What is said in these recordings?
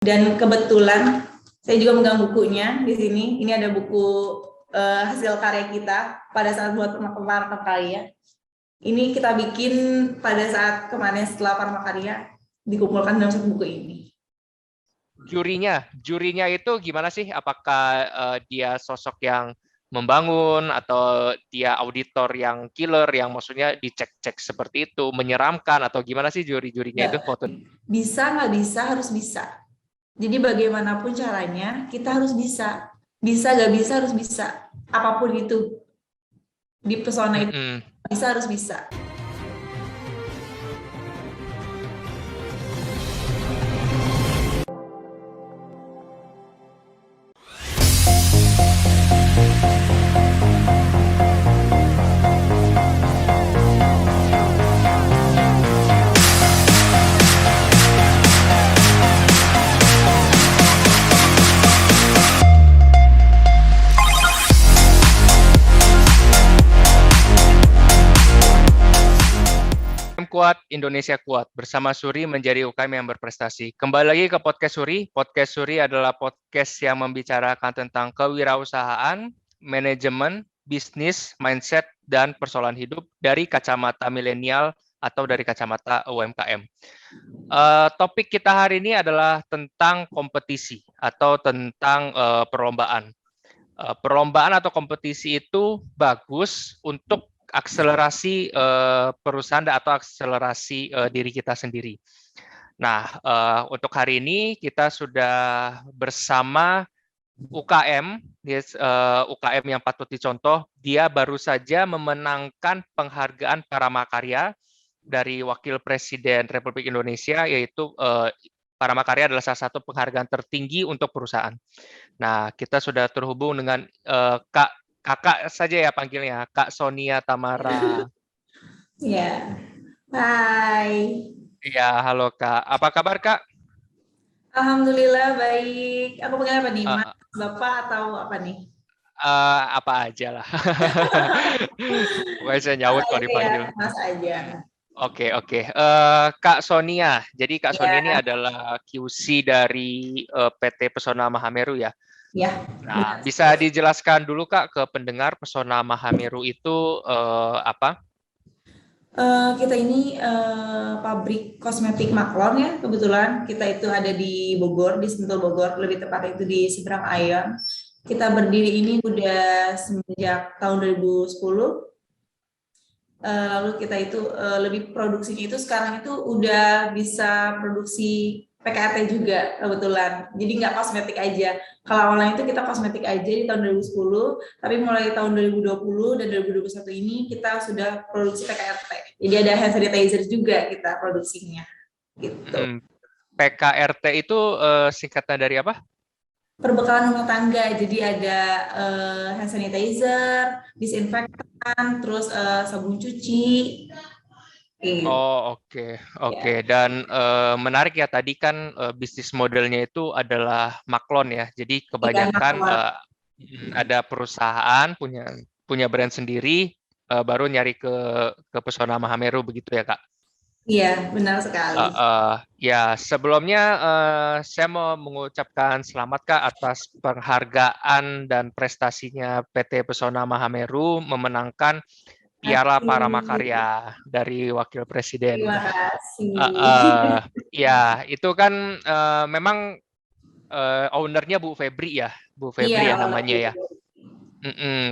Dan kebetulan saya juga megang bukunya di sini. Ini ada buku hasil karya kita pada saat buat Paramakarya. Ini kita bikin pada saat kemarin setelah Paramakarya dikumpulkan dalam satu buku ini. Jurinya itu gimana sih? Apakah dia sosok yang membangun atau dia auditor yang killer yang maksudnya dicek-cek seperti itu, menyeramkan atau gimana sih juri-jurinya itu? Bisa nggak bisa harus bisa. Jadi bagaimanapun caranya kita harus bisa. Bisa nggak bisa harus bisa. Apapun itu di pesona itu bisa harus bisa. Kuat, Indonesia kuat. Bersama Suri menjadi UKM yang berprestasi. Kembali lagi ke Podcast Suri. Podcast Suri adalah podcast yang membicarakan tentang kewirausahaan, manajemen, bisnis, mindset, dan persoalan hidup dari kacamata milenial atau dari kacamata UMKM. Topik kita hari ini adalah tentang kompetisi atau tentang perlombaan. Perlombaan atau kompetisi itu bagus untuk akselerasi perusahaan atau akselerasi diri kita sendiri. Nah, untuk hari ini kita sudah bersama UKM, UKM yang patut dicontoh. Dia baru saja memenangkan penghargaan Paramakarya dari Wakil Presiden Republik Indonesia, yaitu Paramakarya adalah salah satu penghargaan tertinggi untuk perusahaan. Nah, kita sudah terhubung dengan kakak saja ya panggilnya, Kak Sonia Tamara. Ya, hai. Ya, halo Kak. Apa kabar Kak? Alhamdulillah baik. Aku panggil apa nih, Mas, Bapak atau apa nih? Apa aja lah. Pokoknya saya nyawut kalau dipanggil. Ya, Mas aja. Oke. Kak Sonia. Jadi Kak Sonia ini adalah QC dari PT Pesona Mahameru ya. Ya. Nah, bisa dijelaskan dulu Kak ke pendengar Pesona Mahameru itu apa? Kita ini pabrik kosmetik maklon ya, kebetulan kita itu ada di Bogor, di Sentul Bogor, lebih tepatnya itu di seberang Ayon. Kita berdiri ini udah semenjak tahun 2010. Lalu kita itu lebih produksinya itu sekarang itu udah bisa produksi PKRT juga kebetulan. Jadi nggak kosmetik aja. Kalau awalnya itu kita kosmetik aja di tahun 2010, tapi mulai tahun 2020 dan 2021 ini kita sudah produksi PKRT. Jadi ada hand sanitizer juga kita produksinya. Gitu. PKRT itu singkatan dari apa? Perbekalan rumah tangga. Jadi ada hand sanitizer, disinfektan, terus sabun cuci. Oh, oke. Dan menarik ya, tadi kan bisnis modelnya itu adalah maklon ya. Jadi kebanyakan ada perusahaan punya brand sendiri, baru nyari ke Pesona Mahameru begitu ya Kak? Iya, benar sekali. Ya, sebelumnya saya mau mengucapkan selamat Kak atas penghargaan dan prestasinya PT Pesona Mahameru memenangkan Piala Paramakarya dari Wakil Presiden. Terima kasih. Ya, itu kan memang ownernya Bu Febri ya, Bu Febri ya namanya ya.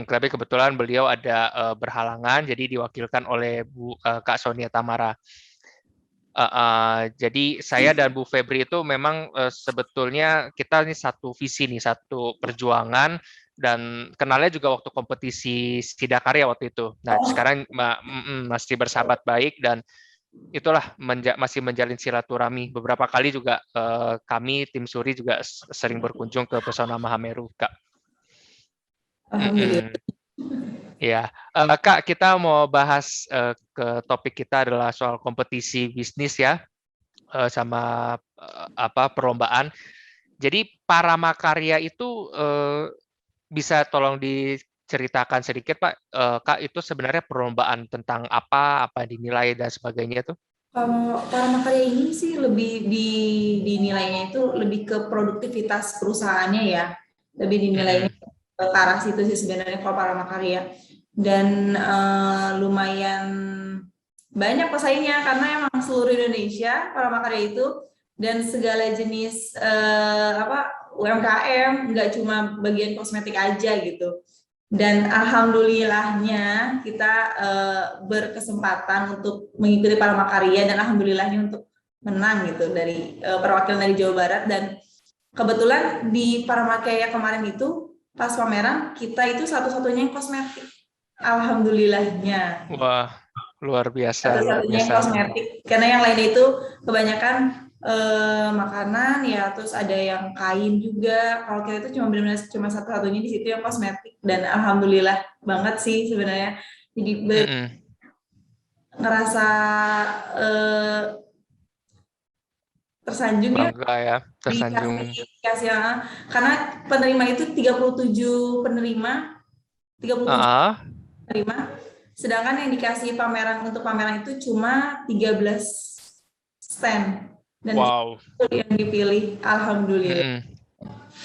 Tapi kebetulan beliau ada berhalangan, jadi diwakilkan oleh Kak Sonia Tamara. Jadi saya dan Bu Febri itu memang sebetulnya kita ini satu visi nih, satu perjuangan, dan kenalnya juga waktu kompetisi Sidakarya waktu itu. Nah, sekarang masih bersahabat baik dan itulah masih menjalin silaturahmi. Beberapa kali juga kami tim Suri juga sering berkunjung ke Pesona Mahameru, Kak. Ya, Kak, kita mau bahas ke topik kita adalah soal kompetisi bisnis ya, sama perlombaan. Jadi Paramakarya itu bisa tolong diceritakan sedikit Pak, Kak, itu sebenarnya perlombaan tentang apa dinilai dan sebagainya tuh? Kalau Paramakarya ini sih lebih dinilainya itu lebih ke produktivitas perusahaannya ya, lebih dinilainya Mm-mm. ke arah situ sih sebenarnya kalau Paramakarya. Dan lumayan banyak pesaingnya karena emang seluruh Indonesia Paramakarya itu dan segala jenis UMKM, nggak cuma bagian kosmetik aja gitu. Dan alhamdulillahnya kita berkesempatan untuk mengikuti Paramakarya dan alhamdulillahnya untuk menang gitu dari perwakilan dari Jawa Barat. Dan kebetulan di Paramakarya kemarin itu pas pameran kita itu satu-satunya yang kosmetik, alhamdulillahnya Wah, luar biasa, luar satu-satunya yang biasa. kosmetik karena yang lain itu kebanyakan makanan ya, terus ada yang kain juga. Kalau kita itu cuma benar-benar cuma satu-satunya di situ yang kosmetik dan alhamdulillah banget sih sebenarnya. Jadi Mm-mm. ngerasa eh, tersanjung ya Bangga ya, tersanjung. dikasih karena penerima itu 37 penerima, 37 Ah, penerima, sedangkan yang dikasih pameran untuk pameran itu cuma 13 stand dan wow. itu yang dipilih, alhamdulillah. Mm-mm.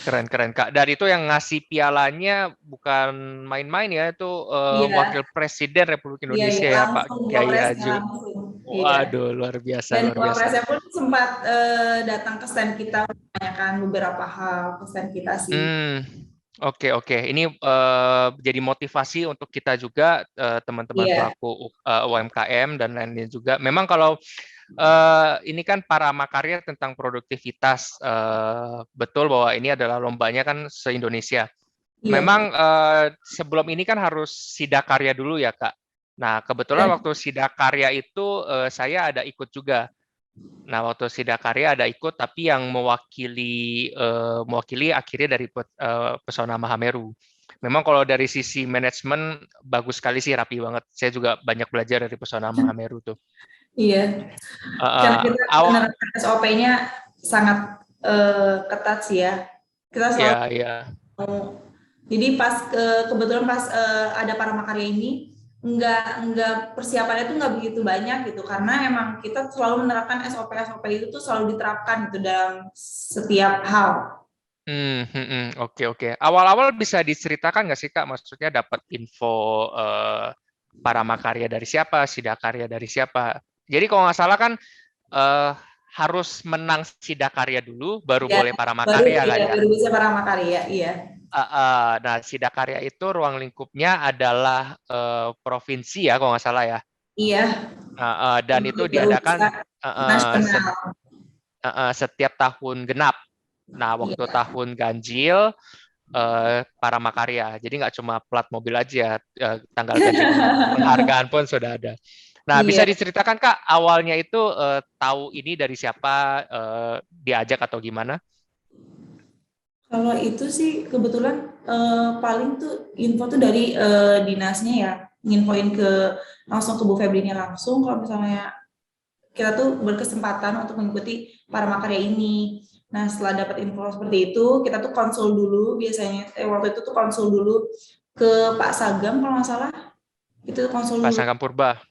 Keren, keren, Kak. Dan itu yang ngasih pialanya bukan main-main ya, itu Iya, Wakil Presiden Republik iya, iya, Indonesia ya, Pak langsung Kiai wapresnya Haji. langsung, iya. Waduh, luar biasa, Dan luar biasa. wapresnya pun sempat datang ke stand kita menanyakan beberapa hal ke stand kita sih. Hmm, oke, oke. Ini jadi motivasi untuk kita juga, teman-teman Iya, pelaku UMKM dan lainnya juga. Memang kalau ini kan Paramakarya tentang produktivitas, betul bahwa ini adalah lombanya kan se-Indonesia. iya. Memang sebelum ini kan harus sidakarya dulu ya, Kak. Nah, kebetulan Dan waktu sidakarya itu saya ada ikut juga. Nah, waktu sidakarya ada ikut, tapi yang mewakili akhirnya dari Pesona Mahameru. Memang kalau dari sisi manajemen bagus sekali sih, rapi banget. Saya juga banyak belajar dari Pesona Mahameru tuh. iya, karena Uh, kita awal, menerapkan SOP-nya sangat ketat sih ya. Kita selalu ya, ya. jadi pas kebetulan pas ada Paramakarya ini nggak persiapannya tuh nggak begitu banyak gitu karena emang kita selalu menerapkan SOP itu tuh selalu diterapkan gitu dalam setiap hal. Oke, oke. Awal-awal bisa diceritakan nggak sih, Kak? Maksudnya dapat info Paramakarya dari siapa, Sidakarya dari siapa. Jadi kalau nggak salah kan eh, harus menang Sidakarya dulu, baru Ya, boleh Paramakarya kan ya? baru bisa Paramakarya, iya. Nah, Sidakarya itu ruang lingkupnya adalah provinsi ya, kalau nggak salah ya. Iya, Dan itu itu baru bisa diadakan nasional. setiap tahun genap. Nah, waktu Iya, tahun ganjil Paramakarya. Jadi nggak cuma plat mobil aja, tanggal ganjil penghargaan pun sudah ada. Nah, bisa iya. diceritakan Kak, awalnya itu tahu ini dari siapa, diajak atau gimana? Kalau itu sih kebetulan paling tuh info tuh dari dinasnya ya, nginfoin ke langsung ke Bu Febrinya langsung kalau misalnya kita tuh berkesempatan untuk mengikuti Paramakarya ini. Nah, setelah dapat info seperti itu, kita tuh konsul dulu biasanya, waktu itu tuh konsul dulu ke Pak Sagam kalau nggak salah, itu konsul dulu, Pasangan Purba.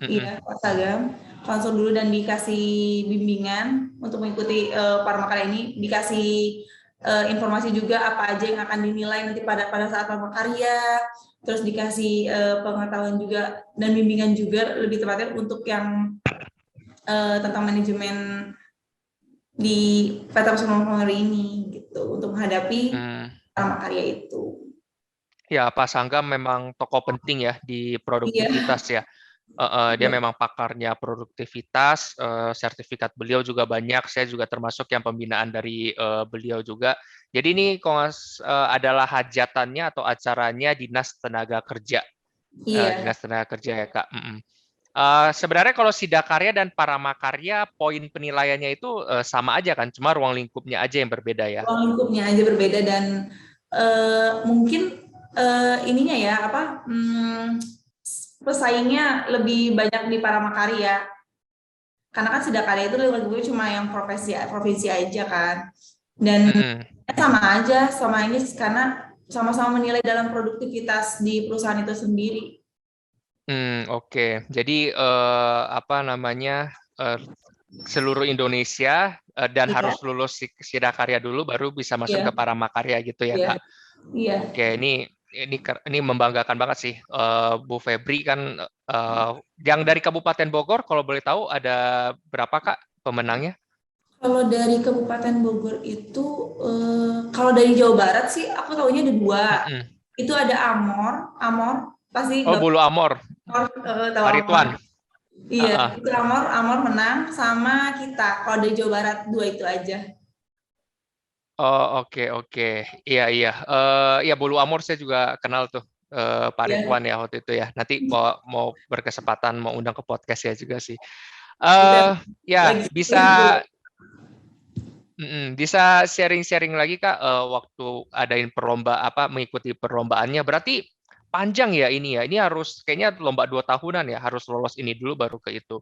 iya Mm-mm. Pak Sagam, konsul dulu dan dikasih bimbingan untuk mengikuti Paramakarya ini, dikasih informasi juga apa aja yang akan dinilai nanti pada saat Paramakarya, terus dikasih pengetahuan juga dan bimbingan juga lebih tepatnya untuk yang tentang manajemen di PT Pesona Pengaruh ini gitu untuk menghadapi Hmm. Paramakarya itu. Ya, Pak Sangga memang tokoh penting ya di Iya, produktivitas ya. Dia iya, memang pakarnya produktivitas, sertifikat beliau juga banyak. Saya juga termasuk yang pembinaan dari beliau juga. Jadi ini adalah hajatannya atau acaranya Dinas Tenaga Kerja. iya. Dinas Tenaga Kerja ya, Kak. Sebenarnya kalau Sidakarya dan Paramakarya, poin penilaiannya itu sama aja kan, cuma ruang lingkupnya aja yang berbeda ya. Ruang lingkupnya aja berbeda dan mungkin ininya ya apa pesaingnya lebih banyak di Paramakarya karena kan Sidakarya itu lebih cuma yang provinsi aja kan dan Mm-mm. sama aja sama ini karena sama-sama menilai dalam produktivitas di perusahaan itu sendiri. Oke. Jadi apa namanya? seluruh Indonesia dan Iya, harus lulus Sidakarya dulu baru bisa masuk ke iya, Paramakarya gitu ya, iya, Kak. iya. Oke, ini membanggakan banget sih, Bu Febri kan yang dari Kabupaten Bogor kalau boleh tahu ada berapa, Kak, pemenangnya? Kalau dari Kabupaten Bogor itu, kalau dari Jawa Barat sih aku tahunya ada dua. Mm-mm. Itu ada Amor pasti Oh, Bapak Bulu Amor, tahu Pak Amor. Ridwan. Iya, Ah, ah. itu Amor menang sama kita. Kalau dari Jawa Barat dua itu aja. Oh, oke, oke. Iya, iya. Ya, Bulu Amor saya juga kenal tuh, Pak Ya, Ridwan ya waktu itu ya. Nanti mau berkesempatan mau undang ke podcast ya juga sih. kita Ya, lagi bisa sibuk dulu. bisa sharing-sharing lagi, Kak, waktu adain mengikuti perlombaannya. Berarti panjang ya ini ya. Ini harus kayaknya lomba 2 tahunan ya, harus lolos ini dulu baru ke itu.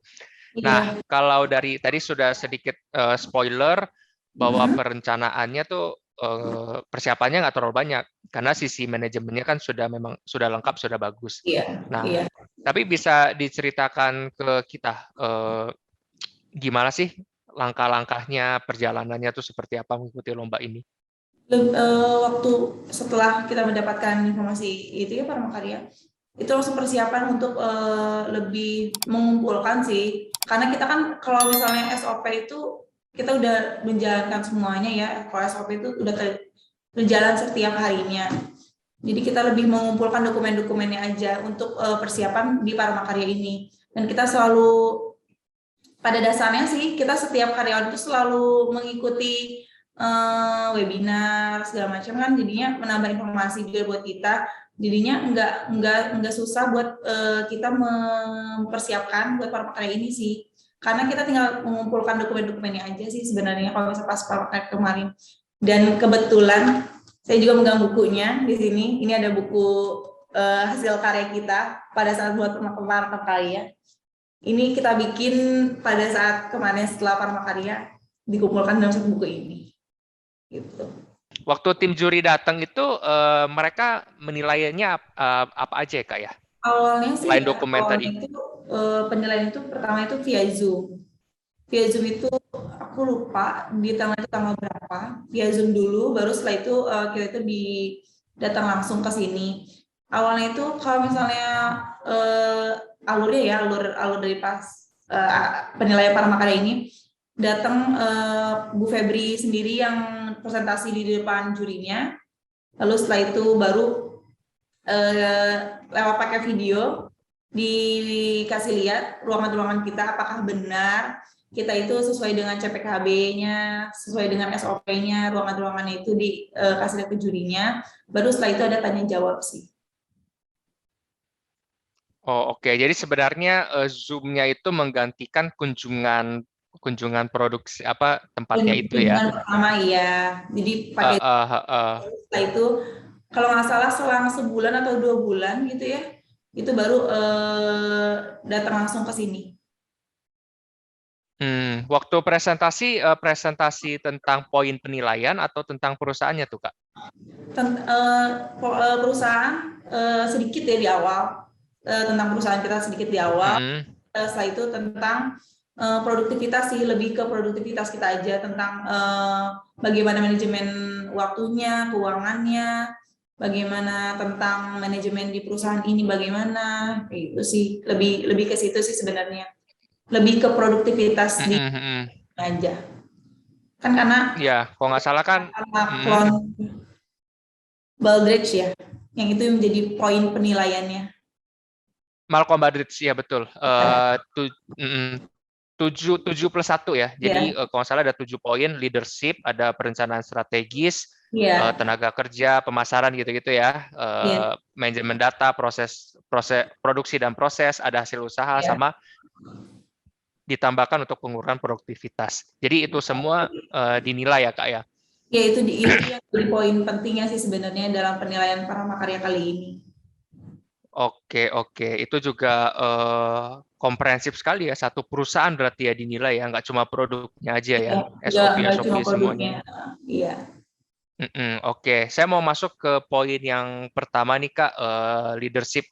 Nah, Iya. kalau dari tadi sudah sedikit spoiler bahwa Mm-mm. perencanaannya tuh persiapannya nggak terlalu banyak karena sisi manajemennya kan memang sudah lengkap, sudah bagus. Iya, Nah, iya. tapi bisa diceritakan ke kita gimana sih langkah-langkahnya, perjalanannya tuh seperti apa mengikuti lomba ini? Waktu setelah kita mendapatkan informasi itu ya Paramakarya, itu langsung persiapan untuk lebih mengumpulkan sih. Karena kita kan kalau misalnya SOP itu kita udah menjalankan semuanya ya. Kalau SOP itu udah berjalan setiap harinya. Jadi kita lebih mengumpulkan dokumen-dokumennya aja untuk persiapan di Paramakarya ini. Dan kita selalu pada dasarnya sih kita setiap karyawan itu selalu mengikuti webinar segala macam kan, jadinya menambah informasi juga buat kita, jadinya nggak susah buat kita mempersiapkan buat prakarya ini sih, karena kita tinggal mengumpulkan dokumen-dokumennya aja sih sebenarnya kalau misalnya pas prakarya kemarin. Dan kebetulan saya juga megang bukunya di sini, ini ada buku hasil karya kita pada saat buat prakarya. Ini kita bikin pada saat kemarin setelah Paramakarya dikumpulkan dalam satu buku ini. Gitu. Waktu tim juri datang itu mereka menilainya apa aja ya, Kak ya? Awalnya sih, Selain dokumen awalnya tadi. itu penilaian itu pertama itu via Zoom. Via Zoom itu aku lupa di tanggal berapa. Via Zoom dulu, baru setelah itu kita itu datang langsung ke sini. Awalnya itu kalau misalnya alurnya ya, alur dari pas penilaian Paramakarya ini, datang Bu Febri sendiri yang presentasi di depan jurinya, lalu setelah itu baru lewat pakai video dikasih lihat ruangan-ruangan kita apakah benar kita itu sesuai dengan CPKB-nya, sesuai dengan SOP-nya, ruangan-ruangannya itu dikasih lihat ke jurinya, baru setelah itu ada tanya jawab sih. Oh, oke. Jadi sebenarnya Zoom-nya itu menggantikan kunjungan produksi tempatnya itu ya. Kunjungan pertama ya, jadi pakai setelah itu kalau nggak salah selang sebulan atau 2 bulan gitu ya, itu baru datang langsung ke sini. Waktu presentasi tentang poin penilaian atau tentang perusahaannya tuh, Kak? Perusahaan sedikit ya di awal, tentang perusahaan kita sedikit di awal. Setelah itu tentang produktivitas sih, lebih ke produktivitas kita aja, tentang bagaimana manajemen waktunya, keuangannya, bagaimana tentang manajemen di perusahaan ini, bagaimana itu sih, lebih ke situ sih sebenarnya, lebih ke produktivitas di aja kan, karena ya kalau nggak salah kan klon Baldrige ya yang itu menjadi poin penilaiannya. Malcolm Baldrige ya betul. 7+1 ya. Jadi kalau nggak salah ada 7 poin: leadership, ada perencanaan strategis, tenaga kerja, pemasaran gitu-gitu ya, manajemen data, proses produksi dan proses, ada hasil usaha, sama ditambahkan untuk pengurangan produktivitas. Jadi itu semua dinilai ya, Kak ya. Ya itu yang jadi poin pentingnya sih sebenarnya dalam penilaian Paramakarya kali ini. Oke. Itu juga komprehensif sekali ya. Satu perusahaan berarti ya dinilai ya, nggak cuma produknya aja ya, Nggak SOP cuma semuanya. produknya. Iya. Oke, saya mau masuk ke poin yang pertama nih, Kak, leadership,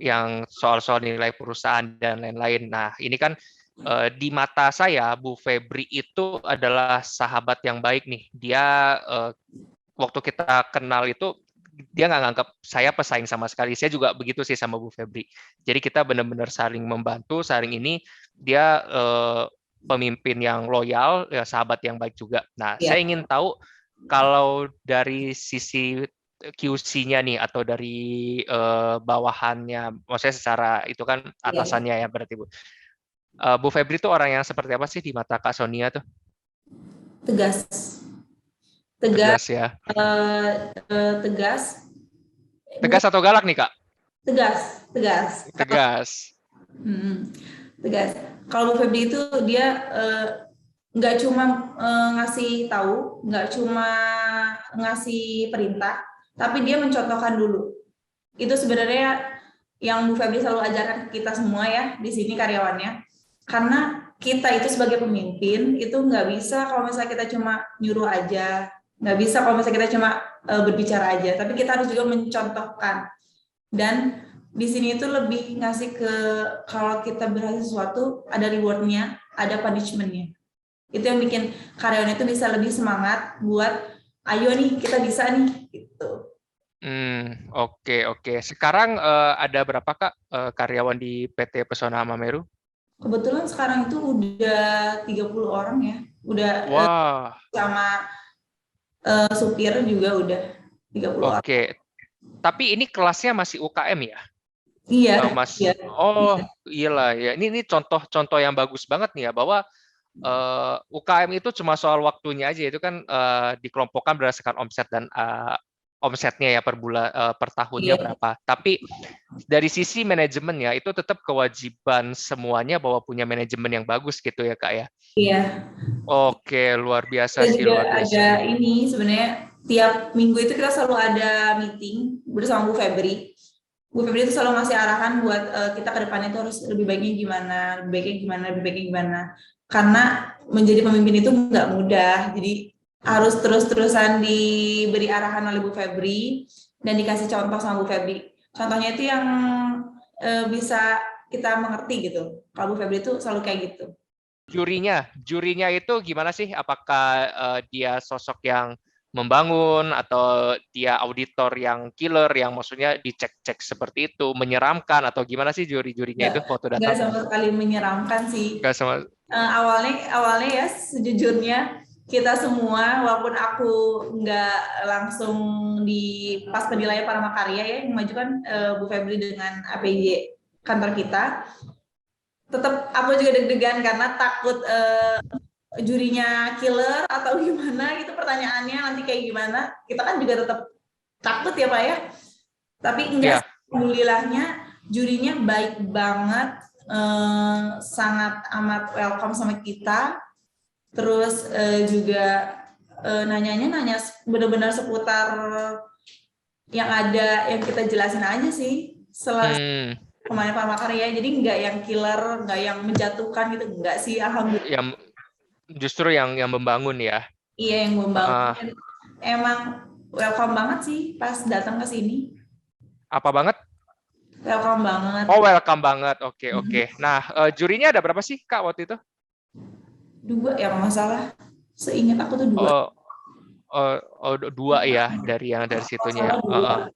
yang soal nilai perusahaan dan lain-lain. Nah, ini kan di mata saya Bu Febri itu adalah sahabat yang baik nih. Dia waktu kita kenal itu dia nggak nganggap saya pesaing sama sekali. Saya juga begitu sih sama Bu Febri. Jadi kita benar-benar saling membantu, saling ini. Dia pemimpin yang loyal, ya, sahabat yang baik juga. Nah, Ya, saya ingin tahu kalau dari sisi QC-nya nih atau dari bawahannya, maksudnya secara itu kan ya. atasannya ya berarti Bu. Bu Febri itu orang yang seperti apa sih di mata Kak Sonia tuh? Tegas, tegas, Tegas ya. tegas, Tegas bukan atau galak nih Kak? tegas, tegas. Tegas. Hmm, tegas. Kalau Bu Febri itu dia nggak cuma ngasih tahu, nggak cuma ngasih perintah, tapi dia mencontohkan dulu. Itu sebenarnya yang Bu Febri selalu ajarkan ke kita semua ya di sini karyawannya. Karena kita itu sebagai pemimpin itu nggak bisa kalau misalnya kita cuma nyuruh aja, nggak bisa kalau misalnya kita cuma berbicara aja, tapi kita harus juga mencontohkan. Dan di sini itu lebih ngasih ke kalau kita berhasil sesuatu ada rewardnya, ada punishmentnya. Itu yang bikin karyawan itu bisa lebih semangat buat ayo nih kita bisa nih gitu. Oke. Sekarang ada berapa Kak karyawan di PT Pesona Mameru? Kebetulan sekarang itu udah 30 orang ya. Udah Wah, sama supir juga udah 30 orang. oke. Tapi ini kelasnya masih UKM ya? Iya, Mas, iya. oh Iya. iyalah ya. Ini contoh-contoh yang bagus banget nih ya bahwa UKM itu cuma soal waktunya aja. Itu kan dikelompokkan berdasarkan omset dan omsetnya ya per bulan per tahunnya Iya. berapa. Tapi dari sisi manajemen ya itu tetap kewajiban semuanya bahwa punya manajemen yang bagus gitu ya Kak ya. Iya. Oke, luar biasa Kita sih, juga luar biasa. ada ini sebenarnya tiap minggu itu kita selalu ada meeting bersama Bu Febri. Bu Febri itu selalu ngasih arahan buat kita ke depannya itu harus lebih baiknya gimana, lebih baiknya gimana, lebih baiknya gimana. Karena menjadi pemimpin itu nggak mudah. Jadi harus terus-terusan diberi arahan oleh Bu Febri dan dikasih contoh sama Bu Febri. Contohnya itu yang bisa kita mengerti gitu. Kalau Bu Febri itu selalu kayak gitu. Jurinya itu gimana sih? Apakah dia sosok yang membangun atau dia auditor yang killer yang maksudnya dicek-cek seperti itu, menyeramkan atau gimana sih juri-jurinya Nggak, itu waktu nggak datang? sama sekali menyeramkan sih. Gak sama. Awalnya ya sejujurnya kita semua walaupun aku nggak langsung di pas penilaian Paramakarya ya yang maju kan Bu Febri dengan APJ kantor kita tetap aku juga deg-degan karena takut jurinya killer atau gimana gitu pertanyaannya nanti kayak gimana kita kan juga tetap takut ya Pak ya tapi enggak Ya, alhamdulillahnya jurinya baik banget sangat amat welcome sama kita. Terus juga nanya benar-benar seputar yang ada yang kita jelasin aja sih. hmm, Kemarin Pak Makarya, jadi nggak yang killer, nggak yang menjatuhkan gitu, nggak sih. Alhamdulillah. yang justru yang membangun ya. Iya yang membangun. Uh, Emang welcome banget sih pas datang ke sini. apa banget? Welcome banget. Oh, welcome banget. Oke. Nah, jurinya ada berapa sih Kak waktu itu? 2 ya masalah. Seingat aku tuh 2. Oh, dua ya dari situnya ya. Masalah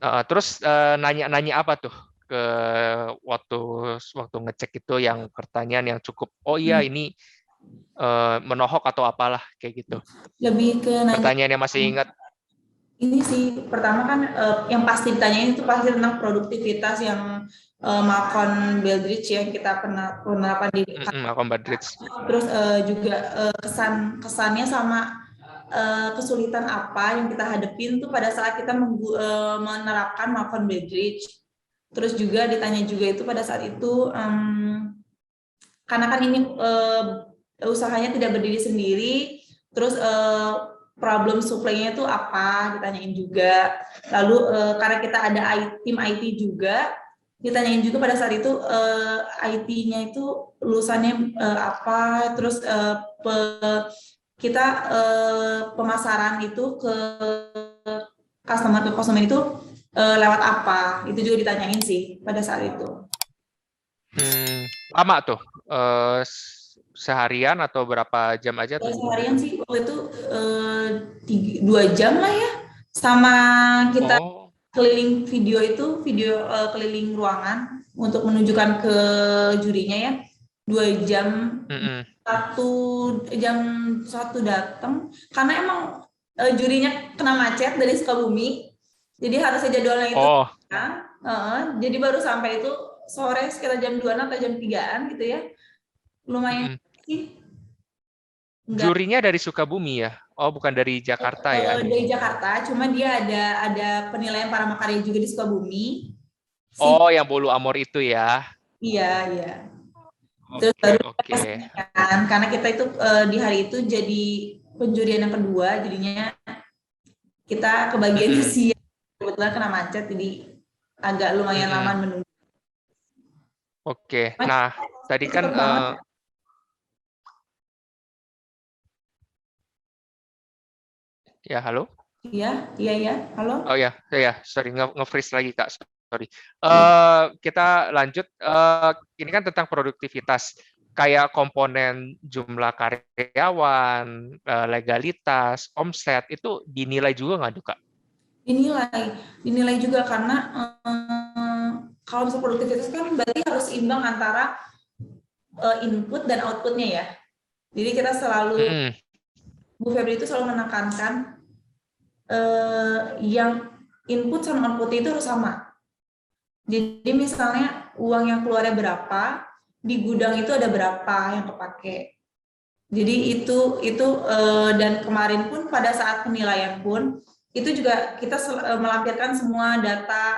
2. Terus nanya-nanya apa tuh ke waktu waktu ngecek itu yang pertanyaan yang cukup oh iya ini menohok atau apalah kayak gitu. Lebih ke nanya Pertanyaan yang masih ingat. ini sih pertama kan yang pasti ditanyain itu pasti tentang produktivitas yang Malcolm Baldrige yang kita pernah penerapan di Malcolm Baldrige. terus juga kesannya sama kesulitan apa yang kita hadepin tuh pada saat kita menerapkan Malcolm Baldrige. Terus juga ditanya juga itu pada saat itu karena kan ini usahanya tidak berdiri sendiri, terus problem supply-nya itu apa ditanyain juga. Lalu karena kita ada tim IT juga, ditanyain juga pada saat itu IT-nya itu lulusannya apa, terus kita pemasaran itu ke konsumen itu lewat apa, itu juga ditanyain sih pada saat itu. Lama tuh? Seharian atau berapa jam aja tuh? Seharian sih waktu itu 2 jam lah ya, sama kita Oh, keliling video itu video keliling ruangan untuk menunjukkan ke jurinya ya, 2 jam. mm-mm. satu jam 1 datang karena emang jurinya kena macet dari Sukabumi, jadi harusnya jadwalnya itu Oh, ya, jadi baru sampai itu sore sekitar jam 2 atau jam 3 gitu ya, lumayan mm-mm. sih. Enggak Jurinya dari Sukabumi ya? Oh, bukan dari Jakarta ya? dari Jakarta, cuma dia ada penilaian para makarya juga di Sukabumi sih. Oh, yang Bolu Amor itu ya? Iya, iya. Terus Oke, baru oke. kan karena kita itu di hari itu jadi penjurian yang kedua, jadinya kita kebagiannya Mm-mm. siang, kebetulan kena macet jadi agak lumayan lama Mm-mm. menunggu. Oke, Macet nah tadi kan cepet banget. ya halo. Iya, iya, iya. Halo. Oh ya, sorry nge-freeze lagi Kak, sorry. Iya. Kita lanjut. Ini kan tentang produktivitas, kayak komponen jumlah karyawan, legalitas, omset itu dinilai juga nggak tuh Kak? Dinilai juga karena kalau misalnya produktivitas kan berarti harus imbang antara input dan outputnya ya. Jadi kita selalu, Mm-mm. Bu Febri itu selalu menekankan yang input sama output itu harus sama. Jadi misalnya uang yang keluarnya berapa, di gudang itu ada berapa yang kepake. Jadi itu dan kemarin pun pada saat penilaian pun itu juga kita melampirkan semua data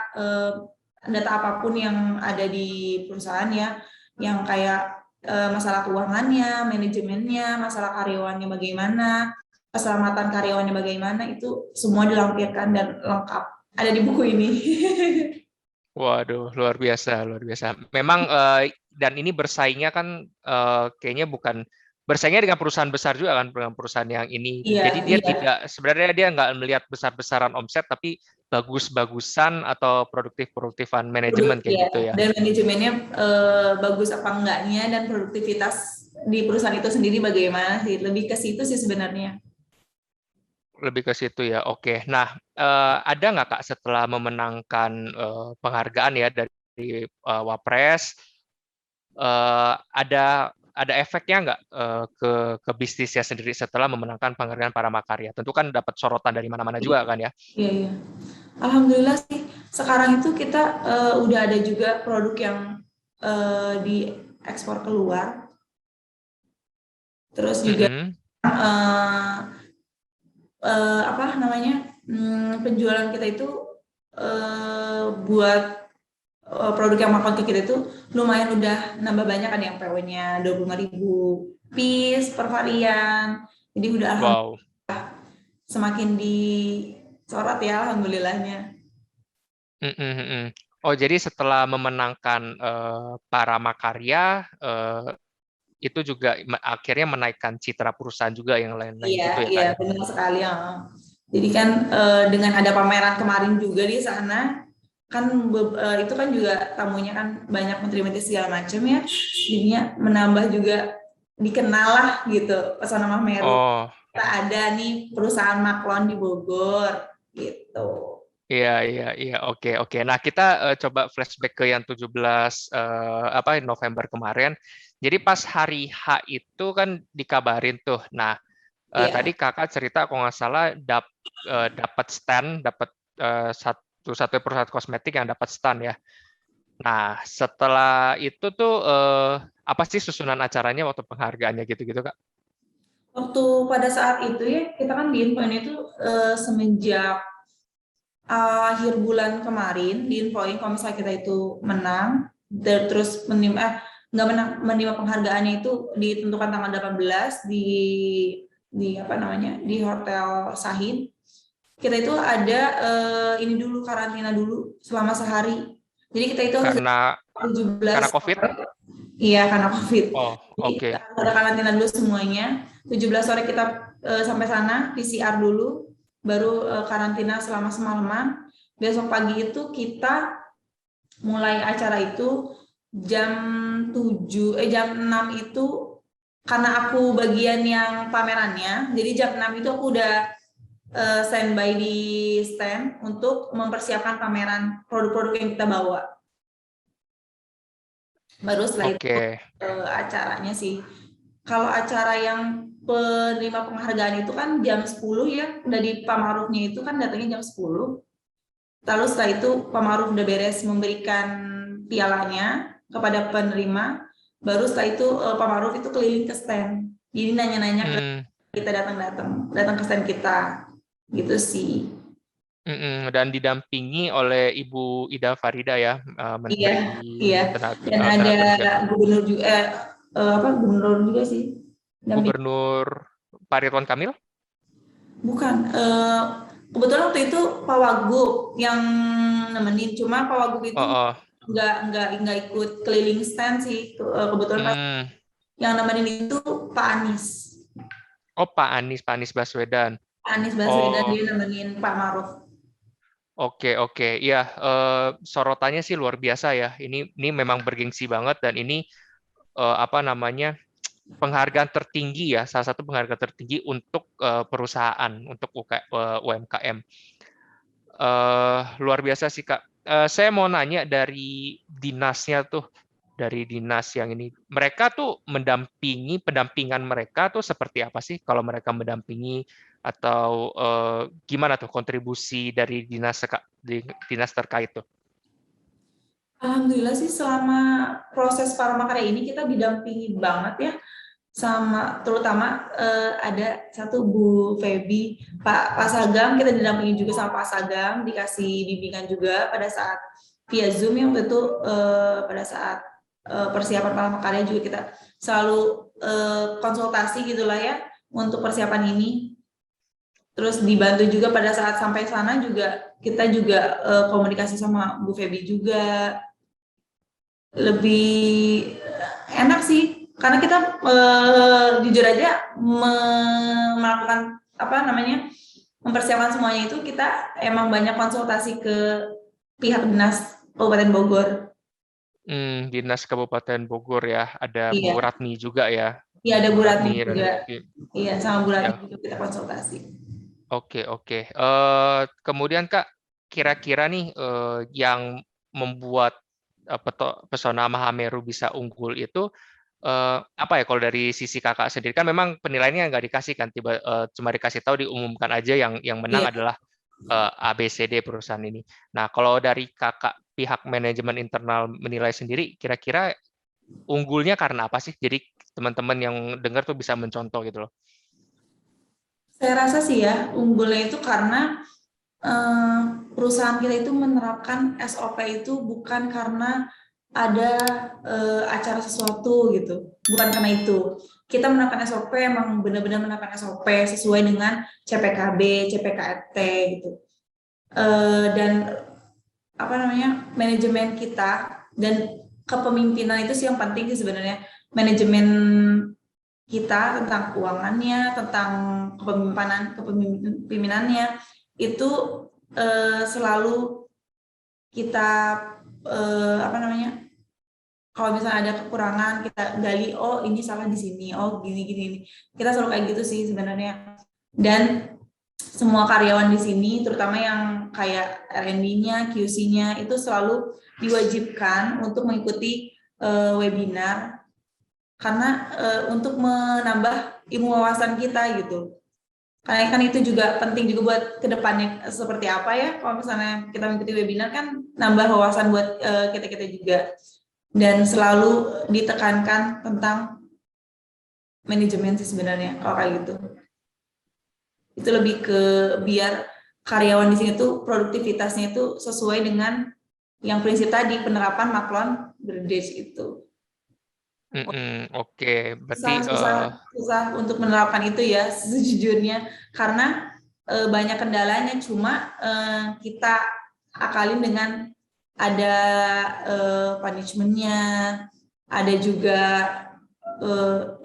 apapun yang ada di perusahaan ya, yang kayak masalah keuangannya, manajemennya, masalah karyawannya bagaimana, keselamatan karyawannya bagaimana, itu semua dilampirkan dan lengkap ada di buku ini. Waduh, luar biasa, luar biasa. Memang dan ini bersaingnya kan kayaknya bukan bersaingnya dengan perusahaan besar juga kan, dengan perusahaan yang ini. Iya, Jadi dia iya. tidak sebenarnya dia nggak melihat besar-besaran omset, tapi bagus-bagusan atau produktif-produktifan manajemen kayak Ya, gitu ya. dan manajemennya bagus apa enggaknya, dan produktivitas di perusahaan itu sendiri bagaimana sih, lebih ke situ sih sebenarnya. Lebih ke situ ya. Oke. Nah, ada nggak Kak setelah memenangkan penghargaan ya dari Wapres, ada efeknya nggak ke bisnisnya sendiri setelah memenangkan penghargaan para makarya? Tentu kan dapat sorotan dari mana-mana juga kan ya? Iya, iya. Alhamdulillah sih sekarang itu kita udah ada juga produk yang diekspor keluar, terus juga Mm-mm. eh, apa namanya, penjualan kita itu buat produk yang makan ke kita itu lumayan udah nambah banyak, ada yang PO-nya 25.000 piece per varian, jadi udah alhamdulillah Wow. semakin disorot ya alhamdulillahnya. Mm-mm. Oh, jadi setelah memenangkan para makarya, itu juga akhirnya menaikkan citra perusahaan juga yang lain-lain Iya, gitu ya iya Kak ya? benar sekali ya. Jadi kan dengan ada pameran kemarin juga di sana, kan itu kan juga tamunya kan banyak menteri-menteri segala macam ya, jadinya menambah juga dikenal lah gitu pesona Mameru. Oh, Kita ada nih perusahaan Maklon di Bogor gitu. iya, iya, iya. Oke, oke. Nah, kita coba flashback ke yang 17 November kemarin. Jadi pas hari H itu kan dikabarin tuh. Nah, tadi Iya. Kakak cerita kalau nggak salah dapat stand, dapat satu perusahaan kosmetik yang dapat stand ya. Nah, setelah itu tuh apa sih susunan acaranya waktu penghargaannya gitu-gitu, Kak? Waktu pada saat itu ya kita kan diinfoin itu semenjak akhir bulan kemarin diinfoin kalau misalnya kita itu menang, terus nggak menang, menerima penghargaannya itu ditentukan tanggal 18 di apa namanya, di Hotel Sahid. Kita itu ada ini dulu, karantina dulu selama sehari. Jadi kita itu harus Karena 17 karena COVID? iya karena COVID. Oh, Jadi oke. kita ada karantina dulu semuanya. 17 sore kita sampai sana PCR dulu, baru karantina selama semalaman. Besok pagi itu kita mulai acara itu jam 6 itu karena aku bagian yang pamerannya, jadi jam 6 itu aku udah standby di stand untuk mempersiapkan pameran produk-produk yang kita bawa. Baru setelah itu Oke. acaranya sih. Kalau acara yang penerima penghargaan itu kan jam 10 ya, udah di Pak Ma'rufnya itu kan datangnya jam 10. Lalu setelah itu Pak Ma'ruf udah beres memberikan pialanya kepada penerima, baru setelah itu Pak Ma'ruf itu keliling ke stand. Jadi nanya-nanya ke kita datang ke stand kita. Gitu sih. Dan didampingi oleh Ibu Ida Farida ya, Iya, Menteri iya. Dan ada Tenaga Kerja. gubernur juga, gubernur juga sih. Damping. Gubernur Pak Ridwan Kamil? Bukan. Kebetulan waktu itu Pak Wagub yang nemenin. Cuma Pak Wagub itu Oh, nggak ikut keliling stand sih. Kebetulan pas yang nemenin itu Pak Anies. oh Pak Anies Baswedan. Anies Baswedan Oh, dia nemenin Pak Ma'ruf. oke. Iya, sorotannya sih luar biasa ya. Ini memang bergengsi banget dan ini apa namanya penghargaan tertinggi ya, salah satu penghargaan tertinggi untuk perusahaan, untuk UMKM. Luar biasa sih Kak. Saya mau nanya dari dinasnya tuh, dari dinas yang ini, mereka tuh pendampingan mereka tuh seperti apa sih kalau mereka mendampingi atau gimana tuh kontribusi dari dinas terkait tuh? Alhamdulillah sih selama proses Parmakarya ini kita didampingi banget ya sama terutama ada satu Bu Feby, Pak Sagam, kita didampingi juga sama Pak Sagam, dikasih bimbingan juga pada saat via Zoom yang waktu itu pada saat persiapan Parmakarya juga kita selalu konsultasi gitulah ya untuk persiapan ini. Terus dibantu juga pada saat sampai sana juga kita juga komunikasi sama Bu Feby juga. Lebih enak sih karena kita jujur aja melakukan mempersiapkan semuanya itu kita emang banyak konsultasi ke pihak dinas Kabupaten Bogor. Dinas Kabupaten Bogor ya, ada Bu Iya, Ratni juga ya. iya ada Bu Ratni Dan juga. Iya sama Bu Ratni ya, juga kita konsultasi. oke. Kemudian Kak, kira-kira nih yang membuat pesona Mahameru bisa unggul itu apa ya kalau dari sisi Kakak sendiri kan memang penilaiannya nggak dikasih kan cuma dikasih tahu diumumkan aja yang menang Iya. adalah ABCD perusahaan ini. Nah, kalau dari Kakak pihak manajemen internal menilai sendiri kira-kira unggulnya karena apa sih? Jadi teman-teman yang dengar tuh bisa mencontoh gitu loh. Saya rasa sih ya unggulnya itu karena perusahaan kita itu menerapkan SOP itu bukan karena ada acara sesuatu gitu, bukan karena itu. Kita menerapkan SOP emang benar-benar menerapkan SOP sesuai dengan CPKB, CPKT gitu. Dan apa namanya manajemen kita dan kepemimpinan itu sih yang penting sih sebenarnya. Manajemen kita tentang keuangannya, tentang kepemimpinannya itu selalu kita kalau misalnya ada kekurangan kita gali, oh ini salah di sini, oh gini. Kita selalu kayak gitu sih sebenarnya. Dan semua karyawan di sini, terutama yang kayak R&D-nya, QC-nya itu selalu diwajibkan untuk mengikuti webinar karena untuk menambah ilmu wawasan kita gitu. Karena kan itu juga penting juga buat kedepannya seperti apa ya. Kalau misalnya kita mengikuti webinar kan nambah wawasan buat kita-kita juga. Dan selalu ditekankan tentang manajemen sih sebenarnya kalau kayak gitu. Itu lebih ke biar karyawan di sini tuh produktivitasnya itu sesuai dengan yang prinsip tadi penerapan Maklon Berdej itu. Oke, berarti Susah untuk menerapkan itu ya sejujurnya karena banyak kendalanya cuma kita akalin dengan ada punishment-nya, ada juga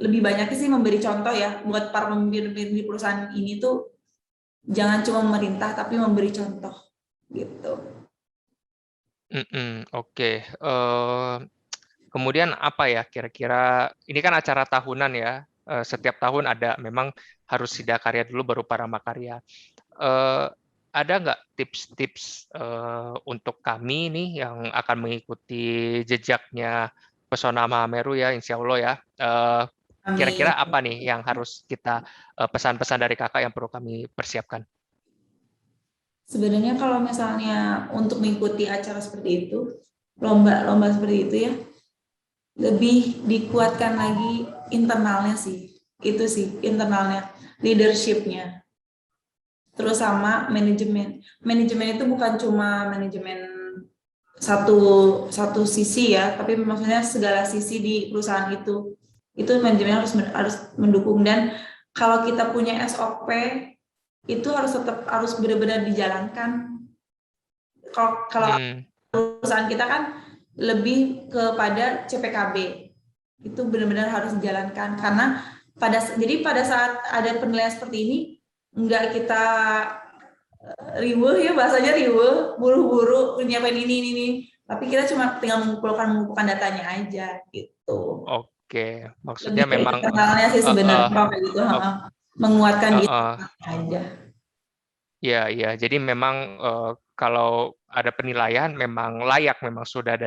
lebih banyak sih memberi contoh ya buat para pemimpin di perusahaan ini tuh jangan cuma memerintah tapi memberi contoh gitu. oke. Kemudian apa ya kira-kira, ini kan acara tahunan ya, setiap tahun ada, memang harus Siddha Karya dulu baru Paramakarya. Ada nggak tips-tips untuk kami nih yang akan mengikuti jejaknya Pesona Mahameru ya, insya Allah ya. Amin. Kira-kira apa nih yang harus kita pesan-pesan dari kakak yang perlu kami persiapkan? Sebenarnya kalau misalnya untuk mengikuti acara seperti itu, lomba-lomba seperti itu ya, lebih dikuatkan lagi internalnya sih. Itu sih internalnya, leadership-nya. Terus sama manajemen. Manajemen itu bukan cuma manajemen satu satu sisi ya, tapi maksudnya segala sisi di perusahaan itu manajemen harus mendukung. Dan kalau kita punya SOP itu harus benar-benar dijalankan. Kalau perusahaan kita kan lebih kepada CPKB, itu benar-benar harus dijalankan karena pada saat ada penilaian seperti ini enggak kita riweuh ya, bahasanya riweuh, buru-buru nyiapin ini, tapi kita cuma tinggal mengumpulkan datanya aja gitu. Oke, maksudnya Lebih ke memang internalnya sih sebenarnya kayak gitu, menguatkan diri aja. ya, jadi memang kalau ada penilaian memang layak, memang sudah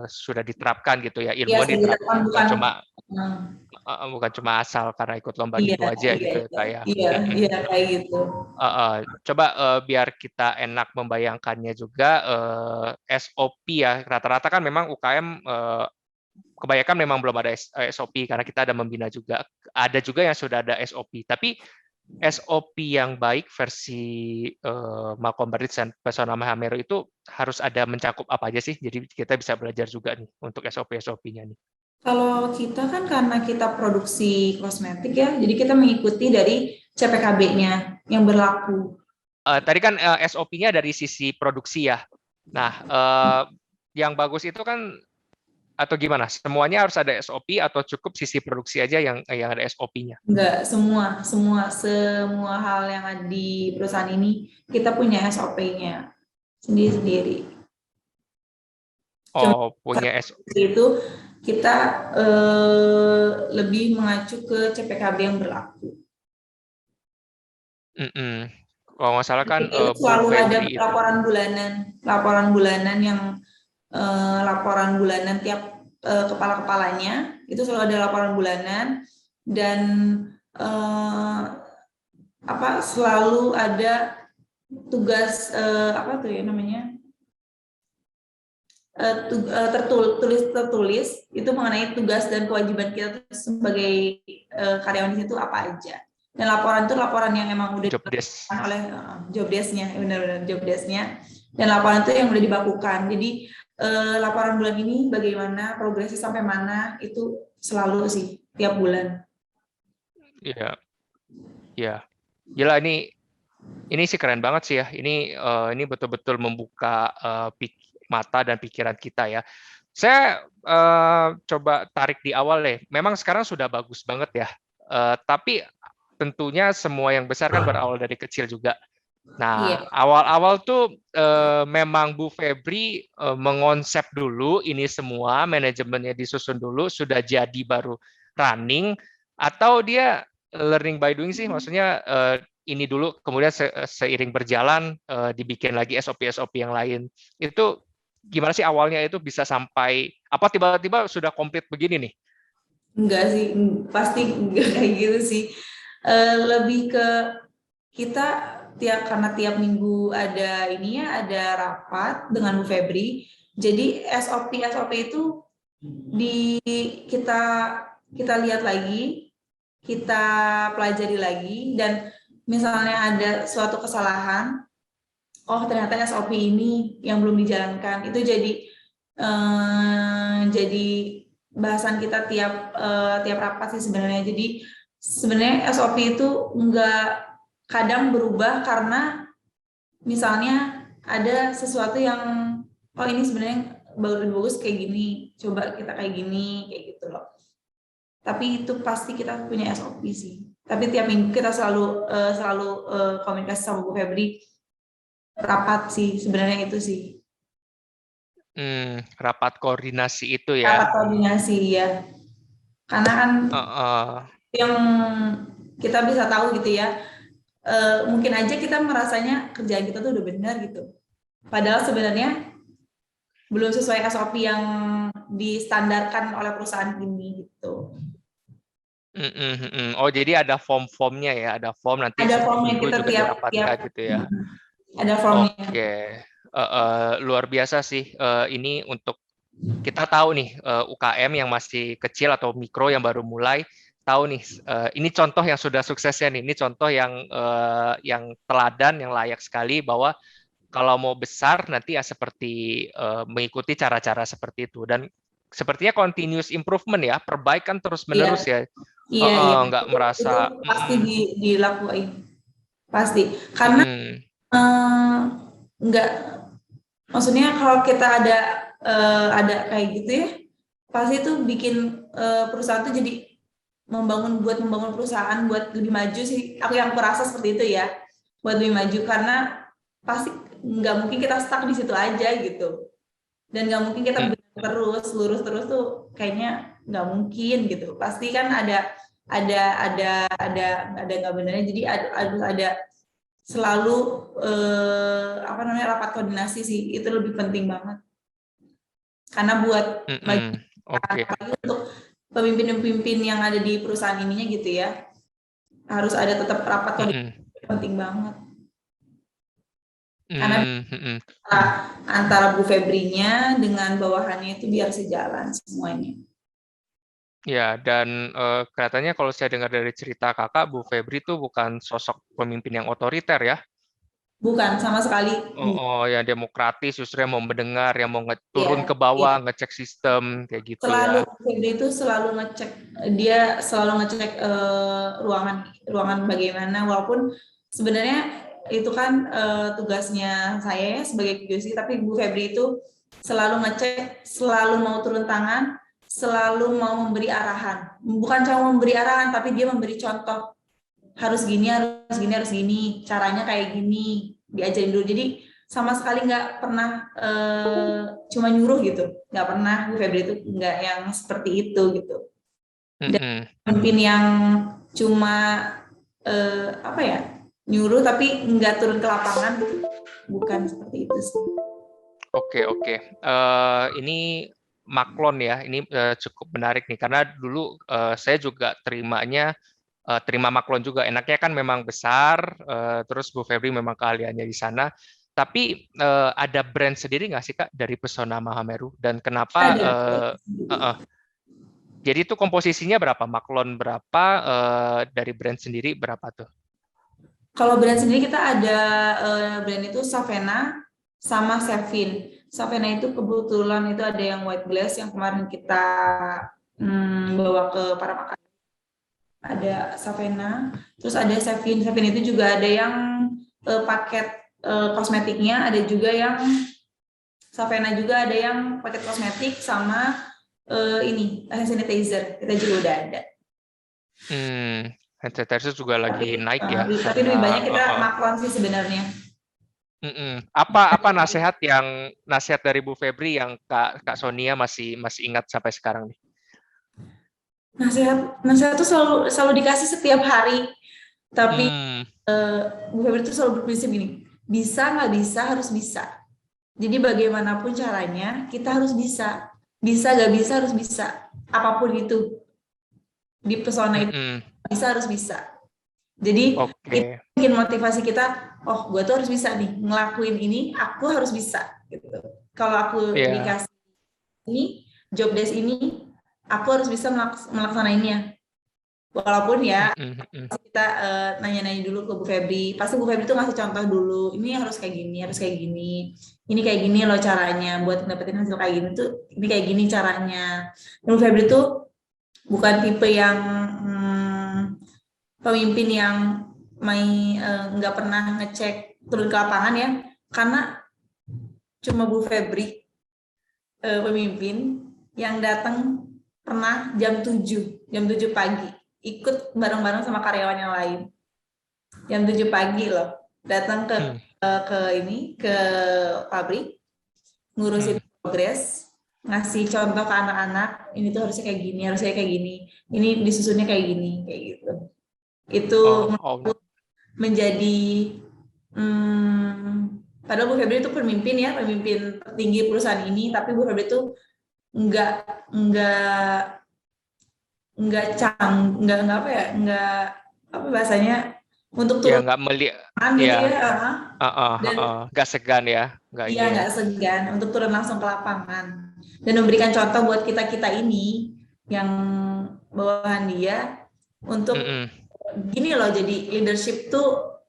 sudah diterapkan gitu ya, Iya, ilmu diterapkan, bukan cuma asal karena ikut lomba iya, gitu aja gitu ya kak ya. iya kayak gitu. Coba biar kita enak membayangkannya juga, SOP ya, rata-rata kan memang UKM kebanyakan memang belum ada SOP karena kita ada membina juga. Ada juga yang sudah ada SOP, tapi SOP yang baik versi Malcolm Barditch dan Pesona Mahameru itu harus ada mencakup apa aja sih? Jadi kita bisa belajar juga nih untuk SOP-nya nih. Kalau kita kan karena kita produksi kosmetik ya, jadi kita mengikuti dari CPKB-nya yang berlaku. Tadi kan SOP-nya dari sisi produksi ya. Nah, yang bagus itu kan, atau gimana? Semuanya harus ada SOP atau cukup sisi produksi aja yang ada SOP-nya? Enggak, semua hal yang ada di perusahaan ini kita punya SOP-nya sendiri-sendiri. Oh, punya SOP. Itu kita lebih mengacu ke CPKB yang berlaku. Kalau nggak salah kan selalu ada laporan bulanan yang laporan bulanan tiap kepala-kepalanya, itu selalu ada laporan bulanan, dan selalu ada tugas apa tuh ya namanya, tertulis itu mengenai tugas dan kewajiban kita sebagai karyawan di situ apa aja. Dan laporan itu laporan yang emang udah dibakukan oleh job desk-nya, benar-benar job desk-nya. Dan laporan itu yang udah dibakukan. Jadi laporan bulan ini bagaimana, progresnya sampai mana, itu selalu sih tiap bulan. Iya, ya. Gila, ini sih keren banget sih ya. Ini betul-betul membuka mata dan pikiran kita ya. Saya coba tarik di awal deh. Memang sekarang sudah bagus banget ya. Tapi tentunya semua yang besar kan berawal dari kecil juga. Nah, awal-awal tuh memang Bu Febri mengonsep dulu ini semua, manajemennya disusun dulu, sudah jadi baru running, atau dia learning by doing sih, maksudnya ini dulu, kemudian seiring berjalan dibikin lagi SOP-SOP yang lain. Itu gimana sih awalnya itu bisa sampai, apa tiba-tiba sudah komplit begini nih? Enggak sih, pasti enggak kayak gitu sih. Lebih ke kita karena tiap minggu ada ada rapat dengan Bu Febri. Jadi SOP itu kita lihat lagi, kita pelajari lagi, dan misalnya ada suatu kesalahan, oh ternyata SOP ini yang belum dijalankan, itu jadi bahasan kita tiap rapat sih sebenarnya. Jadi sebenarnya SOP itu kadang berubah karena misalnya ada sesuatu yang ini sebenarnya bagus kayak gini, coba kita kayak gini, kayak gitu loh. Tapi itu pasti kita punya SOP sih. Tapi tiap minggu kita selalu komunikasi sama Bu Febri, rapat sih sebenarnya itu sih. Rapat koordinasi itu rapat ya. koordinasi ya. Karena kan Heeh. yang kita bisa tahu gitu ya, mungkin aja kita merasanya kerjaan kita tuh udah benar gitu. Padahal sebenarnya belum sesuai SOP yang distandarkan oleh perusahaan ini gitu. Oh, jadi ada form-formnya ya, ada form nanti Ada setiap formnya minggu kita juga tiap dirapatkan gitu ya. ada formnya. Oke, luar biasa sih. Ini untuk kita tahu nih UKM yang masih kecil atau mikro yang baru mulai tahu nih ini contoh yang sudah suksesnya nih. Ini contoh yang teladan yang layak sekali bahwa kalau mau besar nanti ya seperti mengikuti cara-cara seperti itu dan sepertinya continuous improvement ya, perbaikan Iya, terus-menerus ya. iya, iya. Nggak Itu merasa pasti dilakuin. Pasti. Karena mm-mm, eh, nggak, maksudnya kalau kita ada kayak gitu ya, pasti itu bikin perusahaan tuh jadi membangun perusahaan buat lebih maju sih. Aku yang merasa seperti itu ya, buat lebih maju karena pasti nggak mungkin kita stuck di situ aja gitu. Dan nggak mungkin kita mm, terus lurus terus tuh kayaknya nggak mungkin gitu. Pasti kan ada ada nggak benernya. Jadi harus ada selalu apa namanya rapat koordinasi sih, itu lebih penting banget karena buat bagi Oke. untuk pemimpin-pemimpin yang ada di perusahaan ininya gitu ya, harus ada tetap rapat koordinasi, penting banget karena antara Bu Febrinya dengan bawahannya itu biar sejalan semuanya. Ya, dan kelihatannya kalau saya dengar dari cerita kakak, Bu Febri itu bukan sosok pemimpin yang otoriter ya. Bukan sama sekali. Yang demokratis, justru yang mau mendengar, yang mau turun Iya, ke iya. bawah, ngecek sistem, kayak gitu Selalu ya. Febri itu selalu ngecek, dia selalu ngecek ruangan bagaimana, walaupun sebenarnya itu kan tugasnya saya ya sebagai QC, tapi Bu Febri itu selalu ngecek, selalu mau turun tangan, selalu mau memberi arahan. Bukan cuma memberi arahan, tapi dia memberi contoh. Harus gini, harus gini, harus gini, caranya kayak gini, diajarin dulu. Jadi sama sekali nggak pernah cuma nyuruh gitu, nggak pernah. Bu Febri itu nggak yang seperti itu gitu. Dan pemimpin yang cuma apa ya, nyuruh tapi nggak turun ke lapangan, bukan seperti itu sih. Oke. Ini maklon ya, ini cukup menarik nih, karena dulu saya juga terima maklon juga. Enaknya kan memang besar, terus Bu Febri memang keahliannya di sana. Tapi ada brand sendiri nggak sih Kak dari Pesona Mahameru? Dan kenapa? Ada. Jadi itu komposisinya berapa? Maklon berapa? Dari brand sendiri berapa tuh? Kalau brand sendiri kita ada brand itu Savena sama Sevin. Savena itu kebetulan itu ada yang white glass yang kemarin kita bawa ke para makan. Ada Savena, terus ada Sevin. Sevin itu juga ada yang paket kosmetiknya, ada juga yang Savena juga ada yang paket kosmetik sama ini hand sanitizer. Kita juga udah ada. Hand sanitizer juga lagi naik ya, Tapi karena lebih banyak kita maklon sih sebenarnya. Apa nasihat dari Bu Febri yang Kak Sonia masih ingat sampai sekarang nih? Nasihat tuh selalu dikasih setiap hari, tapi Bu Febri tuh selalu berprinsip gini, bisa nggak bisa harus bisa. Jadi bagaimanapun caranya kita harus bisa nggak bisa harus bisa, apapun itu di Pesona itu bisa harus bisa. Jadi itu bikin motivasi kita, oh gue tuh harus bisa nih ngelakuin ini, aku harus bisa gitu. Kalau aku dikasih ini job desk ini, aku harus bisa melaksanainnya. Walaupun ya kita nanya-nanya dulu ke Bu Febri, pasti Bu Febri tuh ngasih contoh dulu, ini harus kayak gini, ini kayak gini loh caranya buat dapetin hasil kayak gini tuh, ini kayak gini caranya. Dan Bu Febri tuh bukan tipe yang pemimpin yang nggak pernah ngecek turun ke lapangan ya, karena cuma Bu Febri pemimpin yang datang pernah jam 7 pagi ikut bareng-bareng sama karyawan yang lain. Jam 7 pagi loh, datang ke pabrik, ngurusin progres, ngasih contoh ke anak-anak, ini tuh harusnya kayak gini, ini disusunnya kayak gini, kayak gitu. Itu menjadi padahal Bu Febri itu pemimpin tinggi perusahaan ini, tapi Bu Febri itu nggak apa ya, nggak apa bahasanya, untuk Ya turun nggak melihat, gitu ya, ya. Dan nggak segan ya, nggak iya, ini ya. nggak segan untuk turun langsung ke lapangan dan memberikan contoh buat kita ini yang bawahan dia untuk gini loh, jadi leadership tuh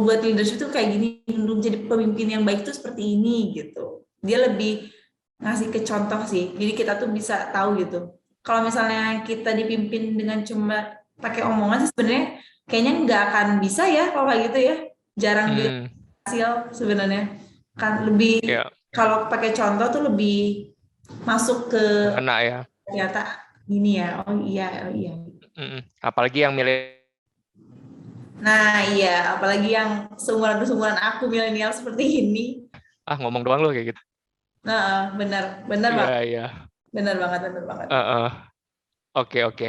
buat leadership tuh kayak gini, untuk jadi pemimpin yang baik tuh seperti ini gitu. Dia lebih ngasih ke contoh sih, jadi kita tuh bisa tahu gitu. Kalau misalnya kita dipimpin dengan cuma pakai omongan sih sebenarnya kayaknya nggak akan bisa ya kalau kayak gitu ya. Jarang hasil sebenarnya. Kan lebih kalau pakai contoh tuh lebih masuk ke Ngena ya. ternyata gini ya. Oh iya. Apalagi yang milih. Nah, iya, apalagi yang seumuran aku milenial seperti ini. Ngomong doang lo kayak gitu. Nah, benar banget. Iya. Benar banget. Oke.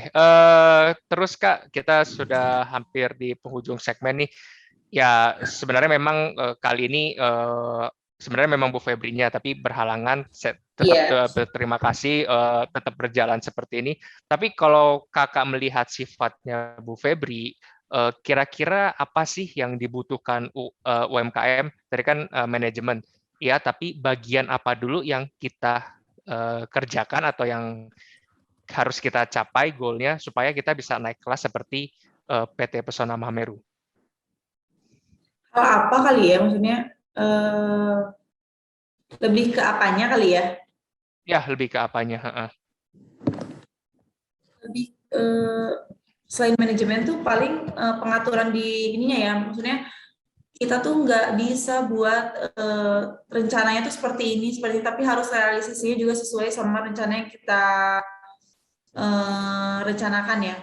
Terus Kak, kita sudah hampir di penghujung segmen nih. Ya, sebenarnya memang kali ini sebenarnya memang Bu Febrinya, tapi berhalangan. Saya tetap berterima kasih, tetap berjalan seperti ini. Tapi kalau Kakak melihat sifatnya Bu Febri, kira-kira apa sih yang dibutuhkan UMKM? Tadi kan manajemen, ya. Tapi bagian apa dulu yang kita kerjakan atau yang harus kita capai goalnya supaya kita bisa naik kelas seperti PT Pesona Mahameru? Kalau apa kali ya, maksudnya lebih ke apanya kali ya? Ya, lebih ke apanya. Lebih selain manajemen tuh paling pengaturan di ininya ya, maksudnya kita tuh nggak bisa buat rencananya tuh seperti ini, tapi harus realisasinya juga sesuai sama rencana yang kita rencanakan ya.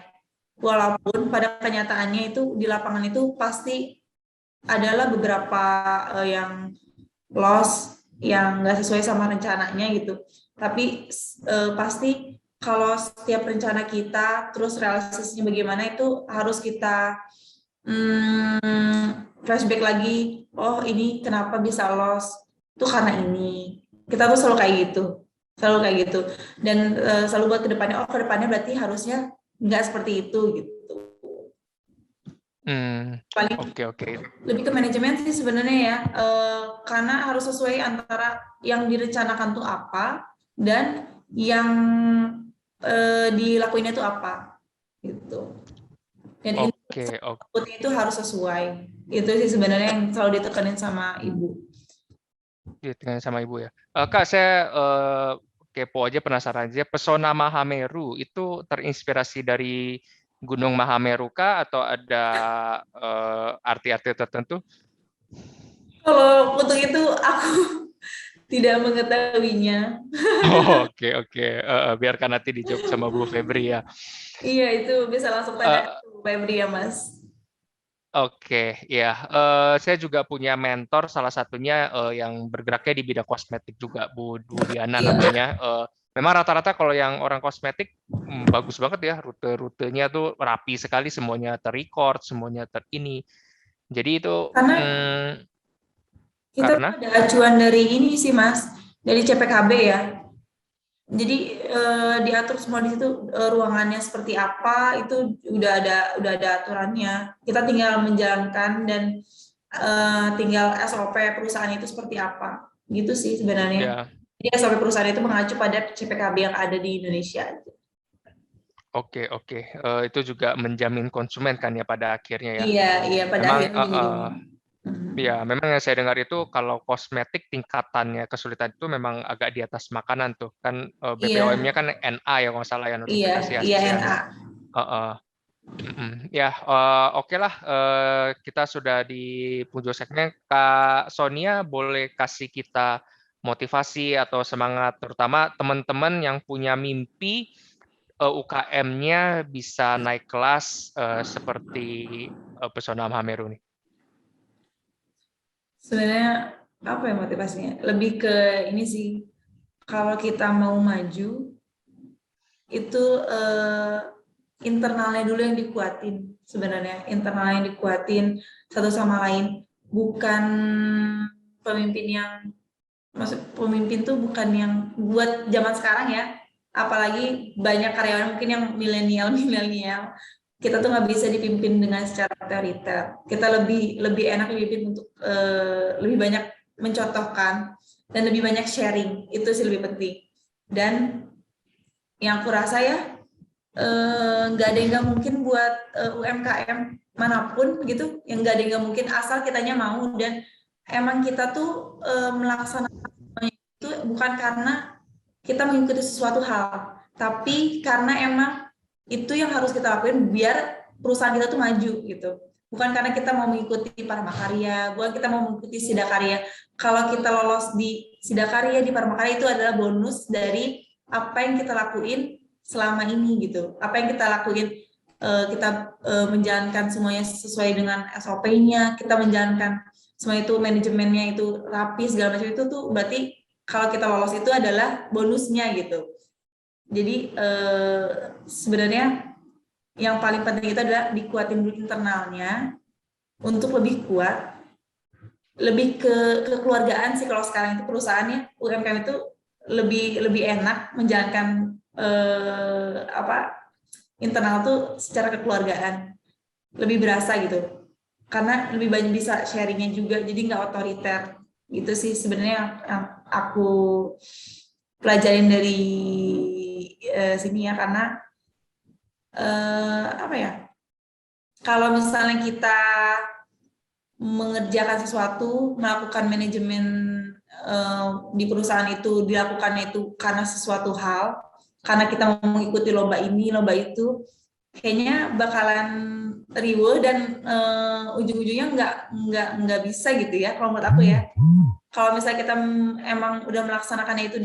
Walaupun pada kenyataannya itu di lapangan itu pasti adalah beberapa yang loss, yang nggak sesuai sama rencananya gitu. Tapi pasti kalau setiap rencana kita terus realisasinya bagaimana itu harus kita flashback lagi. Oh, ini kenapa bisa loss? Itu karena ini. Kita tuh selalu kayak gitu. Dan selalu buat kedepannya. Oh, kedepannya berarti harusnya nggak seperti itu gitu. Paling Oke. lebih ke manajemen sih sebenarnya ya, karena harus sesuai antara yang direncanakan tuh apa dan yang dilakuinnya tuh apa gitu. Dan inputnya itu harus sesuai. Itu sih sebenarnya yang selalu ditekanin sama ibu. Ditekanin sama ibu ya. Kak, saya kepo aja, penasaran aja. Pesona Mahameru itu terinspirasi dari Gunung Mahameru kah atau ada arti-arti tertentu? Kalau untuk itu aku tidak mengetahuinya. Oke. Biarkan nanti dijawab sama Bu Febri ya. Iya, itu bisa langsung tanya ke Bu Febri ya, Mas. Oke, ya. Saya juga punya mentor, salah satunya yang bergeraknya di bidang kosmetik juga, Bu Diana namanya. Memang rata-rata kalau yang orang kosmetik bagus banget ya, rute-rutenya tuh rapi sekali, semuanya terrecord, semuanya terini. Jadi itu Kita ada acuan dari ini sih, Mas, dari CPKB ya. Jadi diatur semua di situ, ruangannya seperti apa itu udah ada aturannya. Kita tinggal menjalankan dan tinggal SOP perusahaan itu seperti apa. Gitu sih sebenarnya. Jadi SOP perusahaan itu mengacu pada CPKB yang ada di Indonesia. Oke. Itu juga menjamin konsumen kan ya pada akhirnya ya. Iya, pada akhirnya. Ya, memang yang saya dengar itu kalau kosmetik tingkatannya kesulitan itu memang agak di atas makanan tuh. Kan BPOM-nya kan NA ya kalau nggak salah ya, notifikasi ASEAN. NA. Ya, oke lah. Kita sudah di penghujung segmen. Kak Sonia boleh kasih kita motivasi atau semangat, terutama teman-teman yang punya mimpi UKM-nya bisa naik kelas seperti Pesona Mahameru nih. Sebenarnya apa ya motivasinya? Lebih ke ini sih, kalau kita mau maju itu internalnya dulu yang dikuatin sebenarnya, internalnya yang dikuatin satu sama lain, bukan pemimpin yang maksud pemimpin tuh bukan yang buat zaman sekarang ya, apalagi banyak karyawan mungkin yang milenial kita tuh nggak bisa dipimpin dengan secara otoriter. Kita lebih lebih enak dipimpin untuk lebih banyak mencontohkan dan lebih banyak sharing, itu sih lebih penting. Dan yang aku rasa ya nggak ada yang nggak mungkin buat UMKM manapun gitu, yang nggak ada yang nggak mungkin asal kitanya mau. Dan emang kita tuh melaksanakan itu bukan karena kita mengikuti sesuatu hal, tapi karena emang itu yang harus kita lakuin biar perusahaan kita tuh maju gitu. Bukan karena kita mau mengikuti Parmakarya, bukan kita mau mengikuti Sidakarya. Kalau kita lolos di Sidakarya, di Parmakarya, itu adalah bonus dari apa yang kita lakuin selama ini gitu. Apa yang kita lakuin, kita menjalankan semuanya sesuai dengan SOP-nya, kita menjalankan semua itu manajemennya itu rapi segala macam, itu tuh berarti kalau kita lolos itu adalah bonusnya gitu. Jadi sebenarnya yang paling penting itu adalah dikuatin dulu internalnya untuk lebih kuat, lebih ke kekeluargaan sih. Kalau sekarang itu perusahaannya UMKM itu lebih enak menjalankan internal tuh secara kekeluargaan, lebih berasa gitu, karena lebih banyak bisa sharingnya juga, jadi nggak otoriter. Itu sih sebenarnya yang aku pelajarin dari sini ya. Karena apa ya, kalau misalnya kita mengerjakan sesuatu, melakukan manajemen di perusahaan itu, dilakukan itu karena sesuatu hal, karena kita mau mengikuti lomba ini, lomba itu, kayaknya bakalan riweuh dan ujung-ujungnya nggak bisa gitu ya, kalau menurut aku ya. Kalau misalnya kita emang udah melaksanakannya itu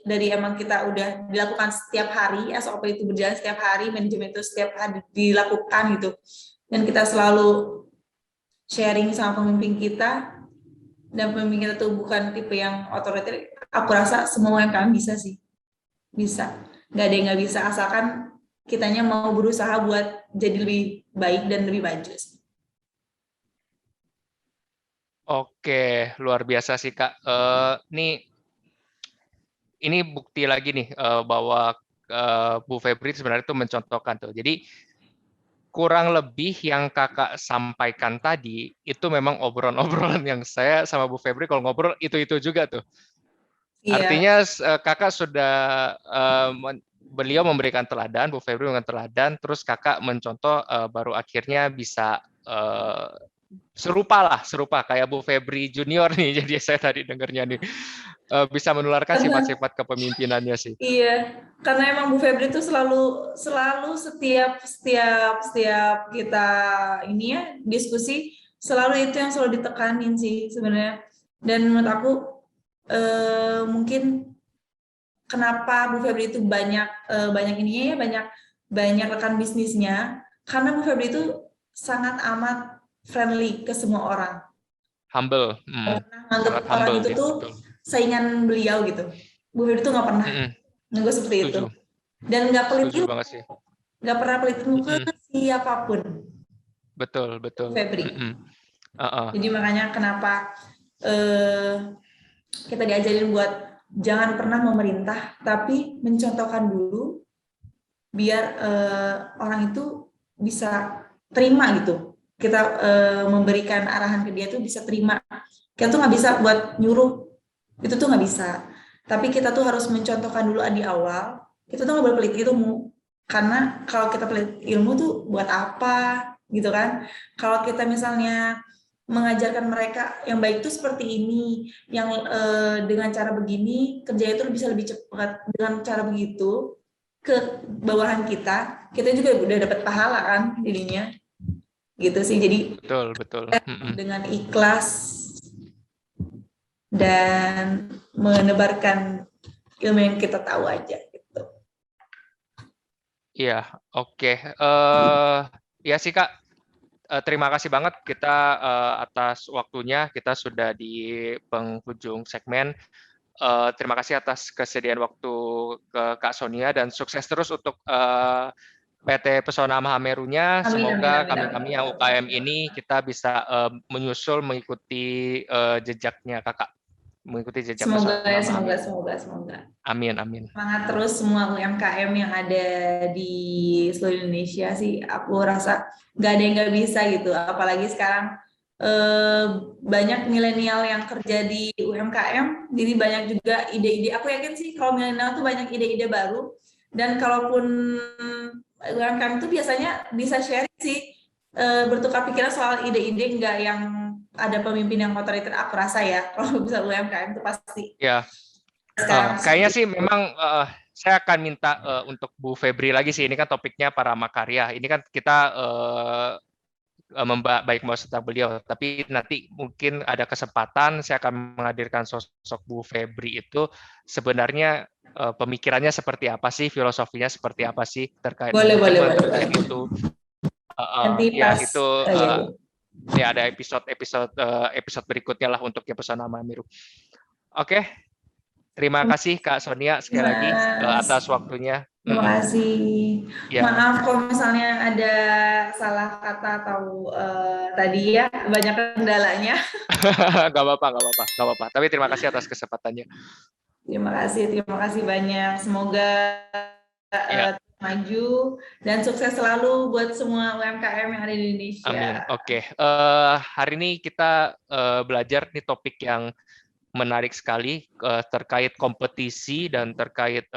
dari emang kita udah dilakukan setiap hari, SOP itu berjalan setiap hari, manajemen itu setiap hari dilakukan gitu, dan kita selalu sharing sama pemimpin kita, dan pemimpin kita tuh bukan tipe yang otoriter, aku rasa semua UMKM bisa sih, bisa. Nggak ada yang nggak bisa, asalkan kitanya mau berusaha buat jadi lebih baik dan lebih maju sih. Oke, luar biasa sih Kak. Ini bukti lagi nih bahwa Bu Febri sebenarnya itu mencontohkan tuh. Jadi kurang lebih yang Kakak sampaikan tadi itu memang obrolan-obrolan yang saya sama Bu Febri kalau ngobrol itu juga tuh. Iya. Artinya Kakak sudah beliau memberikan teladan, Bu Febri memberikan teladan, terus Kakak mencontoh baru akhirnya bisa serupa kayak Bu Febri Junior nih. Jadi saya tadi dengarnya nih bisa menularkan Karena sifat-sifat kepemimpinannya sih. iya, karena emang Bu Febri itu selalu setiap kita ini ya diskusi, selalu itu yang selalu ditekanin sih sebenarnya. Dan menurut aku mungkin kenapa Bu Febri itu banyak ininya ya, banyak rekan bisnisnya, karena Bu Febri itu sangat amat friendly ke semua orang. Humble, Nganggap sangat orang humble itu dia, tuh betul. saingan beliau gitu. Bu Febri itu nggak pernah nganggap seperti itu, Setuju, dan nggak pelit setuju ilmu, banget sih. nggak pernah pelit ilmu ke siapapun. Betul, Bu betul. Febri. Uh-uh. Jadi makanya kenapa kita diajarin buat jangan pernah memerintah, tapi mencontohkan dulu biar orang itu bisa terima gitu. Kita memberikan arahan ke dia tuh bisa terima. Kita tuh nggak bisa buat nyuruh, itu tuh nggak bisa. Tapi kita tuh harus mencontohkan dulu di awal. Kita tuh nggak boleh pelit ilmu, karena kalau kita pelit ilmu tuh buat apa gitu kan? Kalau kita misalnya mengajarkan mereka yang baik itu seperti ini, yang dengan cara begini kerjanya itu bisa lebih cepat, dengan cara begitu ke bawahan kita juga udah dapat pahala kan jadinya gitu sih. Jadi Betul. dengan ikhlas dan menebarkan ilmu yang kita tahu aja gitu. Iya, oke. Ya sih Kak, terima kasih banget kita atas waktunya. Kita sudah di penghujung segmen. Terima kasih atas kesediaan waktu ke Kak Sonia dan sukses terus untuk PT Pesona Mahamerunya. Amin, amin, Semoga amin, kami-kami amin. yang UKM ini kita bisa menyusul mengikuti jejaknya Kakak, mengikuti jejak Semoga Pesona ya, semoga, Mahameru. semoga, semoga. Amin, amin. Semangat terus semua UMKM yang ada di seluruh Indonesia sih. Aku rasa nggak ada yang nggak bisa gitu. Apalagi sekarang banyak milenial yang kerja di UMKM, jadi banyak juga ide-ide. Aku yakin sih kalau milenial tuh banyak ide-ide baru. Dan kalaupun UMKM tuh biasanya bisa sharing sih, bertukar pikiran soal ide-ide, nggak yang ada pemimpin yang otoriter. Aku rasa ya, kalau bisa UMKM tuh pasti. Ya. Sekarang Kayaknya sih memang saya akan minta untuk Bu Febri lagi sih, ini kan topiknya para makarya. Ini kan kita baik mau serta beliau, tapi nanti mungkin ada kesempatan saya akan menghadirkan sosok Bu Febri itu sebenarnya pemikirannya seperti apa sih, filosofinya seperti apa sih terkait boleh, boleh, manajemen, boleh, terkait boleh. itu. Nanti Ya pas, itu ya, ya. ya ada episode berikutnya lah untuk Pesona Mahameru. Oke. Terima kasih Kak Sonia sekali lagi Mas, atas waktunya. terima kasih. Ya, Maaf kalau misalnya ada salah kata atau tadi ya banyak kendalanya. nggak apa-apa, nggak apa-apa, nggak apa-apa. Tapi terima kasih atas kesempatannya. Terima kasih banyak. Semoga Ya, maju dan sukses selalu buat semua UMKM yang ada di amin. Indonesia. Oke, hari ini kita belajar nih topik yang menarik sekali terkait kompetisi dan terkait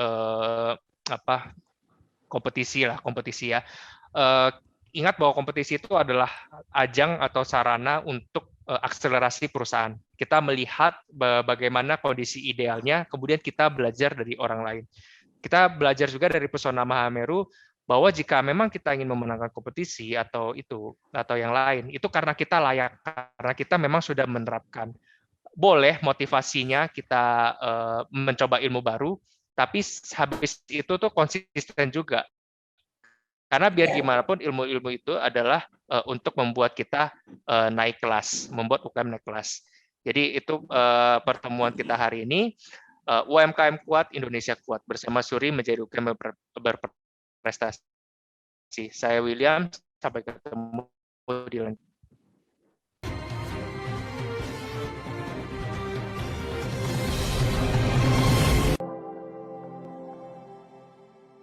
apa kompetisi ya. Ingat bahwa kompetisi itu adalah ajang atau sarana untuk akselerasi perusahaan. Kita melihat bagaimana kondisi idealnya, kemudian kita belajar dari orang lain. Kita belajar juga dari Pesona Mahameru bahwa jika memang kita ingin memenangkan kompetisi atau yang lain, itu karena kita layak, karena kita memang sudah menerapkan. Boleh motivasinya kita mencoba ilmu baru, tapi habis itu tuh konsisten juga. Karena biar Ya. gimana pun ilmu-ilmu itu adalah untuk membuat kita naik kelas, membuat UKM naik kelas. Jadi itu pertemuan kita hari ini. UMKM kuat, Indonesia kuat. Bersama Suri menjadi UKM berprestasi. Saya William, sampai ketemu di lain